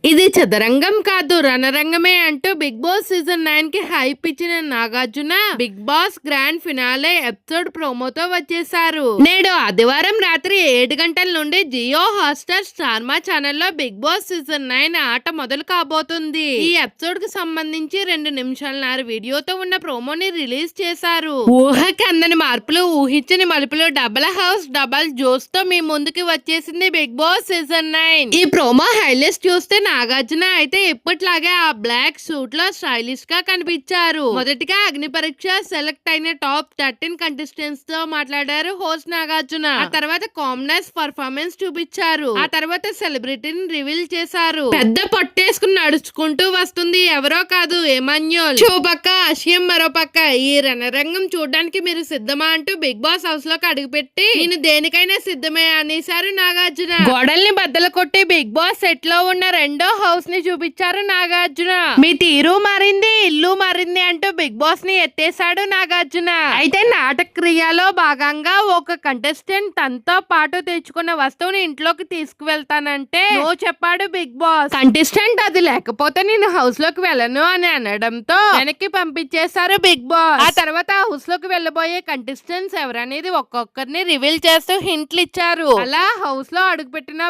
ఇది చదరంగం కాదు రణరంగమే అంటూ బిగ్ బాస్ సీజన్ 9 కి హైప్ ఇచ్చిన Nagarjuna Bigg Boss grand finale episode ప్రోమోతో వచ్చేసారు. నేడు ఆదివారం రాత్రి 7 గంటల నుండి జియో హాట్‌స్టార్ స్టార్మా ఛానల్లో బిగ్ బాస్ సీజన్ 9 ఆట మొదలు కాబోతుంది. ఈ ఎపిసోడ్ కి సంబంధించి 2 నిమిషాలన్నర వీడియోతో ఉన్న ప్రోమోని రిలీజ్ చేశారు. ఊహకి అందని మార్పులు, ఊహించని మలుపులు, డబల్ హౌస్ డబల్ జోస్ తో మీ ముందుకి వచ్చేసింది బిగ్ బాస్ సీజన్ 9. ఈ ప్రోమో హైలైట్స్ చూస్తే నాగార్జున అయితే ఇప్పట్లాగే ఆ బ్లాక్ సూట్ లో స్టైలిష్ గా కనిపించారు. మొదటిగా అగ్ని పరీక్ష సెలెక్ట్ అయిన టాప్ 13 కంటెస్టెంట్స్ తో మాట్లాడారు హోస్ట్ నాగార్జున. ఆ తర్వాత కామ్నెస్ పర్ఫార్మెన్స్ చూపించారు. ఆ తర్వాత సెలబ్రిటీని రివీల్ చేశారు. పెద్ద పొట్టేసుకుని నడుచుకుంటూ వస్తుంది ఎవరో కాదు ఎమాన్యుల్. షో పక్క ఆశయం మరో పక్క. ఈ రణరంగం చూడడానికి మీరు సిద్ధమా అంటూ బిగ్ బాస్ హౌస్ లోకి అడుగుపెట్టి నేను దేనికైనా సిద్ధమే అనేసారు నాగార్జున. గోడల్ని బద్దలు కొట్టి బిగ్ బాస్ సెట్ లో ఉన్న రెండో హౌస్ ని చూపించారు నాగార్జున. మీ తీరు మారింది, ఇల్లు మారింది అంటూ బిగ్ బాస్ ని ఎత్తేసాడు నాగార్జున. అయితే నాటక క్రియలో భాగంగా ఒక కంటెస్టెంట్ తనతో పాటు తెచ్చుకున్న వస్తువుని ఇంట్లోకి తీసుకువెళ్తానంటే నో చెప్పాడు బిగ్ బాస్. కంటెస్టెంట్ అది లేకపోతే నేను హౌస్ లోకి వెళ్ళను అని అనడంతో వెనక్కి పంపించేశారు బిగ్ బాస్. ఆ తర్వాత హౌస్ లోకి వెళ్ళబోయే కంటెస్టెంట్స్ ఎవరనేది ఒక్కొక్కరిని రివీల్ చేస్తూ హింట్లు ఇచ్చారు. అలా హౌస్ లో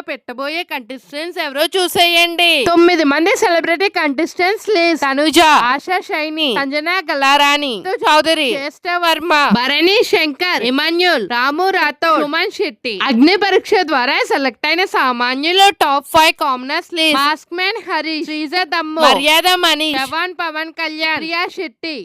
పెట్టబోయే కంటెస్టెంట్స్ ఎవరో చూసేయండి. 9 మంది celebrity contestants list: Tanuja, Asha Shaini, Sanjana Galrani, Chowdary, Shreshta Varma, Bharani Shankar, Emmanuel, Ramu Rathod, Suman Shetty. Agni Pariksha ద్వారా సెలెక్ట్ అయిన సామాన్యులు top 5 commoners list: mask man Harish, Sreeja Dammu, Maryada Mani, Jawan Pawan Kalyan, Priya Shetty.